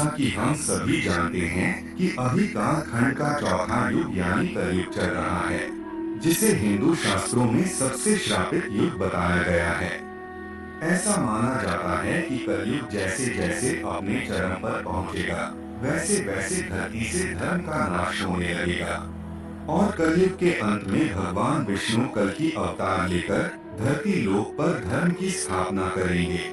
कि हम सभी जानते हैं कि अभी कालखंड का चौथा युग यानी कलयुग चल रहा है, जिसे हिंदू शास्त्रों में सबसे श्रापित युग बताया गया है। ऐसा माना जाता है कि कलयुग जैसे जैसे अपने चरम पर पहुंचेगा, वैसे वैसे धरती से धर्म का नाश होने लगेगा और कलयुग के अंत में भगवान विष्णु कल की अवतार लेकर धरती लोक पर धर्म की स्थापना करेंगे।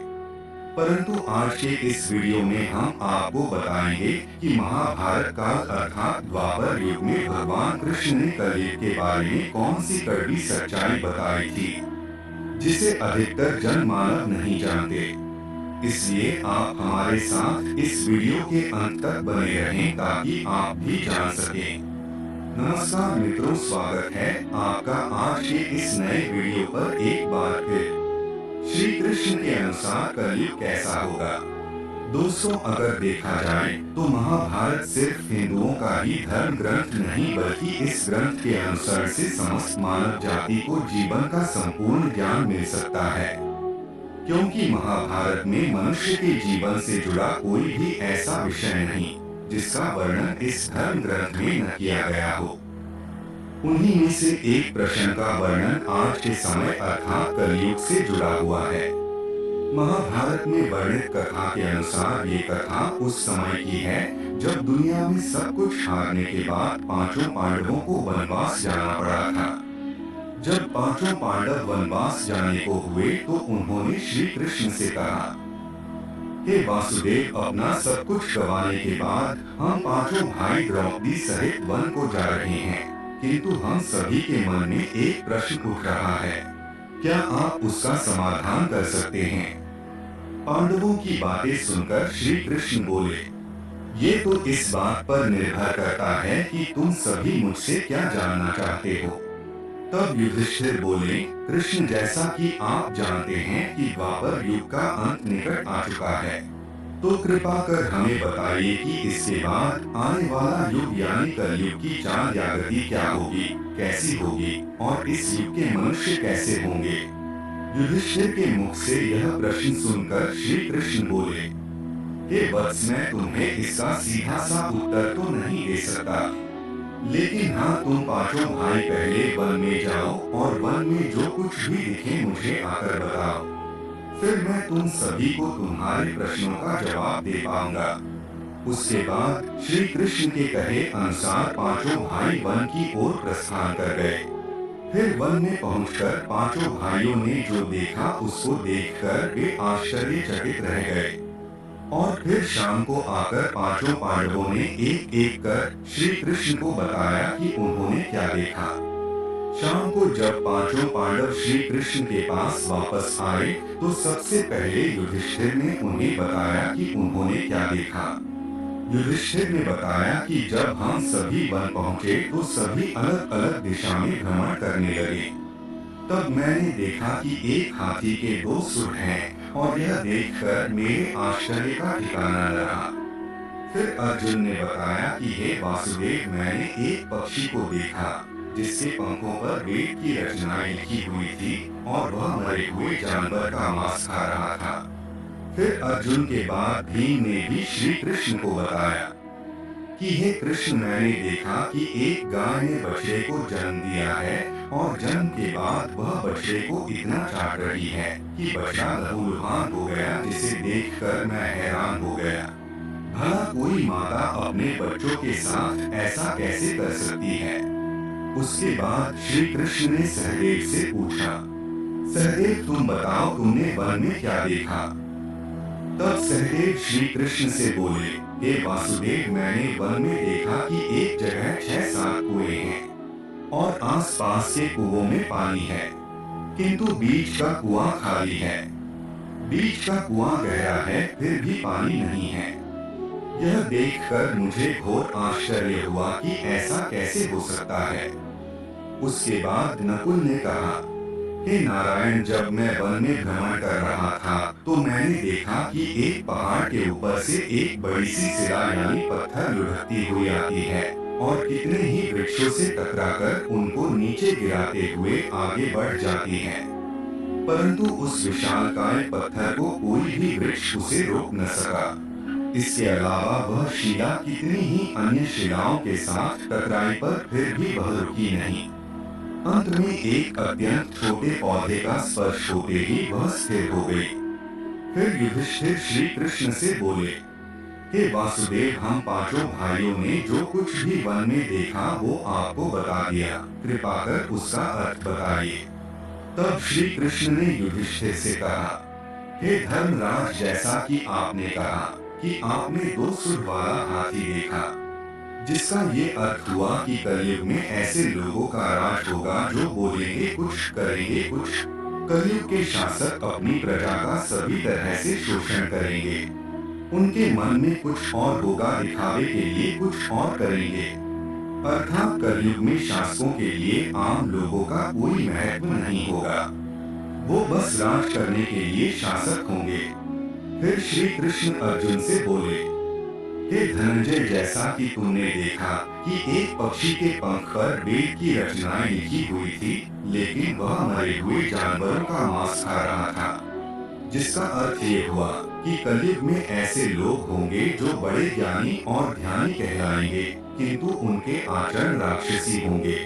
परंतु आज के इस वीडियो में हम आपको बताएंगे कि महाभारत काल अर्थात द्वापर युग में भगवान कृष्ण ने कलयुग के बारे में कौन सी कड़वी सच्चाई बताई थी, जिसे अधिकतर जनमानव नहीं जानते। इसलिए आप हमारे साथ इस वीडियो के अंत तक बने रहें ताकि आप भी जान सकें। नमस्कार मित्रों, स्वागत है आपका आज के इस नए वीडियो पर एक बार फिर। श्री कृष्ण के अनुसार कलयुग कैसा होगा? दोस्तों, अगर देखा जाए तो महाभारत सिर्फ हिंदुओं का ही धर्म ग्रंथ नहीं, बल्कि इस ग्रंथ के अनुसार से समस्त मानव जाति को जीवन का संपूर्ण ज्ञान मिल सकता है, क्योंकि महाभारत में मनुष्य के जीवन से जुड़ा कोई भी ऐसा विषय नहीं जिसका वर्णन इस धर्म ग्रंथ में न किया गया हो। उन्हीं में से एक प्रश्न का वर्णन आज के समय अर्थात कलयुग से जुड़ा हुआ है। महाभारत में वर्णित कथा के अनुसार ये कथा उस समय की है जब दुनिया में सब कुछ हारने के बाद पांचों पांडवों को वनवास जाना पड़ा था। जब पांचों पांडव वनवास जाने को हुए तो उन्होंने श्री कृष्ण से कहा, हे वासुदेव, अपना सब कुछ गंवाने के बाद हम पांचों भाई द्रौपदी सहित वन को जा रहे हैं, किंतु हम सभी के मन में एक प्रश्न उठ रहा है, क्या आप उसका समाधान कर सकते हैं? पांडवों की बातें सुनकर श्री कृष्ण बोले, ये तो इस बात पर निर्भर करता है कि तुम सभी मुझसे क्या जानना चाहते हो। तब युधिष्ठिर बोले, कृष्ण, जैसा कि आप जानते हैं कि द्वापर युग का अंत निकट आ चुका है, तो कृपा कर हमें बताइए कि इसके बाद आने वाला युग यानी कलयुग की चाल या गति क्या होगी, कैसी होगी और इस युग के मनुष्य कैसे होंगे। युधिष्ठिर के मुख से यह प्रश्न सुनकर श्री कृष्ण बोले, हे वत्स, मैं तुम्हें इसका सीधा सा उत्तर तो नहीं दे सकता, लेकिन हाँ, तुम पांचों भाई पहले वन में जाओ और वन में जो कुछ भी दिखे मुझे आकर बताओ, फिर मैं तुम सभी को तुम्हारे प्रश्नों का जवाब दे पाऊंगा। उसके बाद श्री कृष्ण के कहे अनुसार पांचों भाई वन की ओर प्रस्थान कर गए। फिर वन में पहुंचकर पांचों भाइयों ने जो देखा उसको देखकर वे आश्चर्यचकित रह गए और फिर शाम को आकर पांचों पांडवों ने एक एक कर श्री कृष्ण को बताया कि उन्होंने क्या देखा। शाम को जब पांचों पांडव श्री कृष्ण के पास वापस आए तो सबसे पहले युधिष्ठिर ने उन्हें बताया कि उन्होंने क्या देखा। युधिष्ठिर ने बताया कि जब हम सभी वन पहुंचे तो सभी अलग अलग दिशा में भ्रमण करने लगे। तब मैंने देखा कि एक हाथी के 2 सुर हैं और यह देखकर मेरे आश्चर्य का ठिकाना न रहा। फिर अर्जुन ने बताया कि हे वासुदेव, मैंने एक पक्षी को देखा जिसके पंखों पर वेद की रचनाएं लिखी हुई थी और वह मरे हुए जानवर का मांस खा रहा था। फिर अर्जुन के बाद भीम ने भी श्री कृष्ण को बताया कि हे कृष्ण, मैंने देखा कि एक गाय ने बछड़े को जन्म दिया है और जन्म के बाद वह बछड़े को इतना चाट रही है कि बछड़ा लहूलुहान हो गया, जिसे देखकर मैं हैरान हो गया। भला कोई माता अपने बच्चों के साथ ऐसा कैसे कर सकती है? उसके बाद श्री कृष्ण ने सहदेव से पूछा, सहदेव, तुम बताओ, तुमने वन में क्या देखा? तब सहदेव श्री कृष्ण से बोले, हे वासुदेव, मैंने वन में देखा कि एक जगह 6-7 कुएं हैं और आसपास के कुओं में पानी है, किंतु बीच का कुआं खाली है। बीच का कुआं गहरा है, फिर भी पानी नहीं है। यह देखकर मुझे घोर आश्चर्य हुआ कि ऐसा कैसे हो सकता है। उसके बाद नकुल ने कहा, हे नारायण, जब मैं वन में भ्रमण कर रहा था तो मैंने देखा कि एक पहाड़ के ऊपर से एक बड़ी सी शिला यानी पत्थर लुढ़कती हुई आती है और कितने ही वृक्षों से टकराकर उनको नीचे गिराते हुए आगे बढ़ जाती है, परंतु उस विशालकाय पत्थर को कोई भी वृक्ष उसे रोक न सका। इसके अलावा वह शिला कितनी ही अन्य शिलाओं के साथ टकराई पर फिर भी वह रुकी नहीं। अंत में एक अत्यंत छोटे पौधे का स्पर्श होते ही वह स्थिर हो गई। फिर युधिष्ठिर श्री कृष्ण से बोले, हे वासुदेव, हम पांचों भाइयों ने जो कुछ भी वन में देखा वो आपको बता दिया, कृपा कर उसका अर्थ बताइए। तब श्री कृष्ण ने युधिष्ठिर से कहा, हे धर्मराज, जैसा कि आपने कहा कि आपने 2 सुर वाला हाथी देखा, जिसका ये अर्थ हुआ कि कलयुग में ऐसे लोगों का राज होगा जो बोलेंगे कुछ, करेंगे कुछ। कलयुग के शासक अपनी प्रजा का सभी तरह से शोषण करेंगे। उनके मन में कुछ और होगा, दिखावे के लिए कुछ और करेंगे। अर्थात कलयुग में शासकों के लिए आम लोगों का कोई महत्व नहीं होगा, वो बस राज करने के लिए शासक होंगे। फिर श्री कृष्ण अर्जुन से बोले, हे धनंजय, जैसा कि तुमने देखा कि एक पक्षी के पंख पर वेद की रचनाएं लिखी हुई थी, लेकिन वह मरे हुए जानवरों का मांस खा रहा था, जिसका अर्थ ये हुआ कि कलयुग में ऐसे लोग होंगे जो बड़े ज्ञानी और ध्यानी कहलाएंगे, किंतु उनके आचरण राक्षसी होंगे।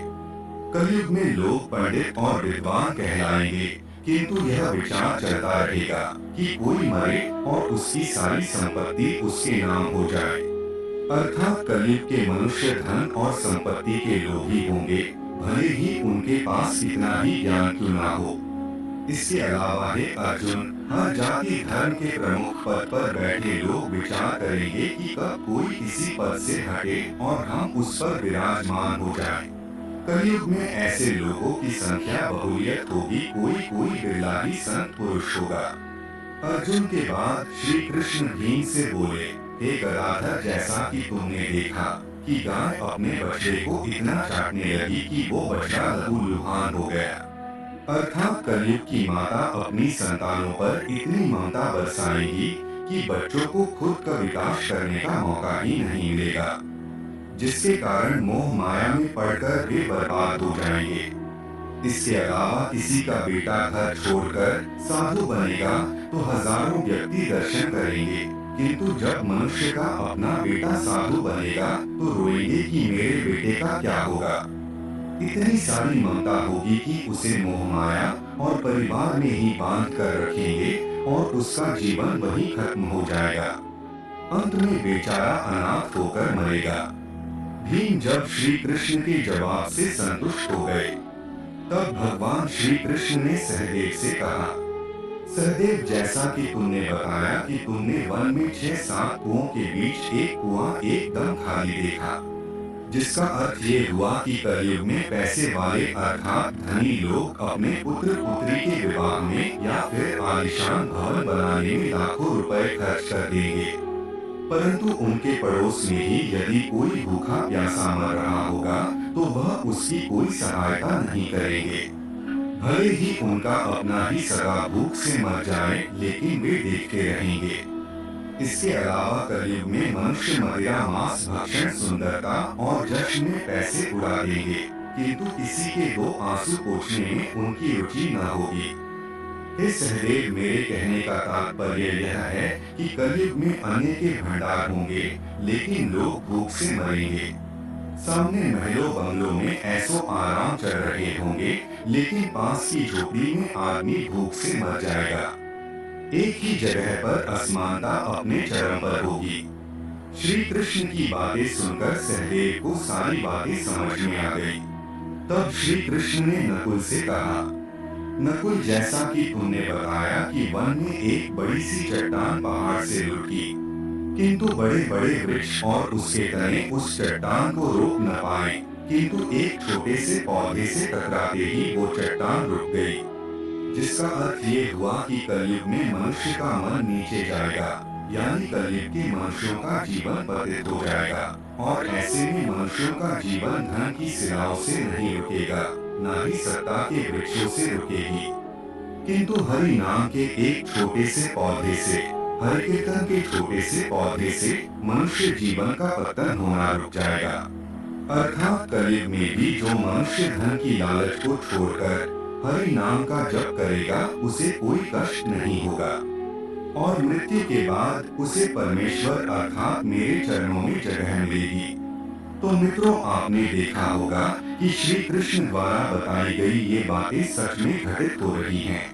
कलयुग में लोग पंडित और विद्वान कहलाएंगे, किंतु यह विचार चलता रहेगा कि कोई मरे और उसकी सारी संपत्ति उसके नाम हो जाए। अर्थात कलयुग के मनुष्य धन और संपत्ति के लोभी होंगे, भले ही उनके पास कितना ही ज्ञान क्यों ना हो। इसके अलावा हे अर्जुन, हर जाति धर्म के प्रमुख पद पर बैठे लोग विचार करेंगे कि कब कोई किसी पद से हटे और हम उस पर विराजमान हो जाएं। कलयुग में ऐसे लोगों की संख्या बहुलियत होगी, कोई कोई बिरला ही संत पुरुष होगा। अर्जुन के बाद श्री कृष्ण भीम से बोले, हे गदाधर, जैसा कि तुमने देखा कि गाय अपने बछड़े को इतना चाटने लगी कि वो बछड़ा लहूलुहान हो गया। अर्थात कलयुग की माता अपनी संतानों पर इतनी ममता बरसाएगी कि बच्चों को खुद का विकास करने का मौका ही नहीं मिलेगा, जिसके कारण मोह माया में पड़कर वे बर्बाद हो जाएंगे। इसके अलावा किसी का बेटा घर छोड़कर साधु बनेगा तो हजारों व्यक्ति दर्शन करेंगे, किंतु जब मनुष्य का अपना बेटा साधु बनेगा तो रोएंगे कि मेरे बेटे का क्या होगा। इतनी सारी ममता होगी कि उसे मोह माया और परिवार में ही बांध कर रखेंगे और उसका जीवन वहीं खत्म हो जाएगा। अंत में बेचारा अनाथ होकर मरेगा। भीम जब श्री कृष्ण के जवाब से संतुष्ट हो गए, तब भगवान श्री कृष्ण ने सहदेव से कहा, सहदेव, जैसा कि तुमने बताया कि तुमने वन में 6-7 कुओं के बीच एक कुआं एकदम खाली देखा, जिसका अर्थ ये हुआ कि कलयुग में पैसे वाले अर्थात धनी लोग अपने पुत्र पुत्री के विवाह में या फिर आलीशान भवन बनाने में लाखों रुपए खर्च कर देंगे, परंतु उनके पड़ोस में ही यदि कोई भूखा प्यासा मर रहा होगा तो वह उसकी कोई सहायता नहीं करेंगे। भले ही उनका अपना ही सगा भूख से मर जाए, लेकिन वे देखते रहेंगे। इसके अलावा कलयुग में मनुष्य मदिरा, मांस भक्षण, सुंदरता और जश्न में पैसे उड़ा देंगे, किंतु किसी के 2 आंसू पोंछने में उनकी रुचि न होगी। हे सहदेव, मेरे कहने का तात्पर्य यह है कि कलयुग में अन्न के भंडार होंगे, लेकिन लोग भूख से मरेंगे। सामने महलों बंगलों में ऐसो आराम चल रहे होंगे, लेकिन पास की झोपड़ी में आदमी भूख से मर जाएगा। एक ही जगह पर असमानता अपने चरम पर होगी। श्री कृष्ण की बातें सुनकर सहदेव को सारी बातें समझ में आ गई। तब श्री कृष्ण ने नकुल से कहा, नकुल, जैसा कि तुमने बताया कि वन में एक बड़ी सी चट्टान पहाड़ से लुढ़की, किंतु बड़े बड़े वृक्ष और उसके तने उस चट्टान को रोक न पाए, किंतु एक छोटे से पौधे से टकराते ही वो चट्टान रुक गई, जिसका अर्थ ये हुआ कि कलयुग में मनुष्य का मन नीचे जाएगा, यानी कलयुग के मनुष्यों का जीवन पतित हो जाएगा, और ऐसे में मनुष्यों का जीवन धन की शिलाओं से नहीं रुकेगा, न ही सत्ता के वृक्षों से रुकेगी, किंतु हरि नाम के एक छोटे से पौधे से, हरि कीर्तन के छोटे से पौधे से मनुष्य जीवन का पतन होना रुक जाएगा। अर्थात कलयुग में भी जो मनुष्य धन की लालच को छोड़कर हरि नाम का जप करेगा, उसे कोई कष्ट नहीं होगा। और मृत्यु के बाद उसे परमेश्वर अर्थात मेरे चरणों में जगह मिलेगी। तो मित्रों, आपने देखा होगा कि श्री कृष्ण द्वारा बताई गई ये बातें सच में घटित हो रही हैं।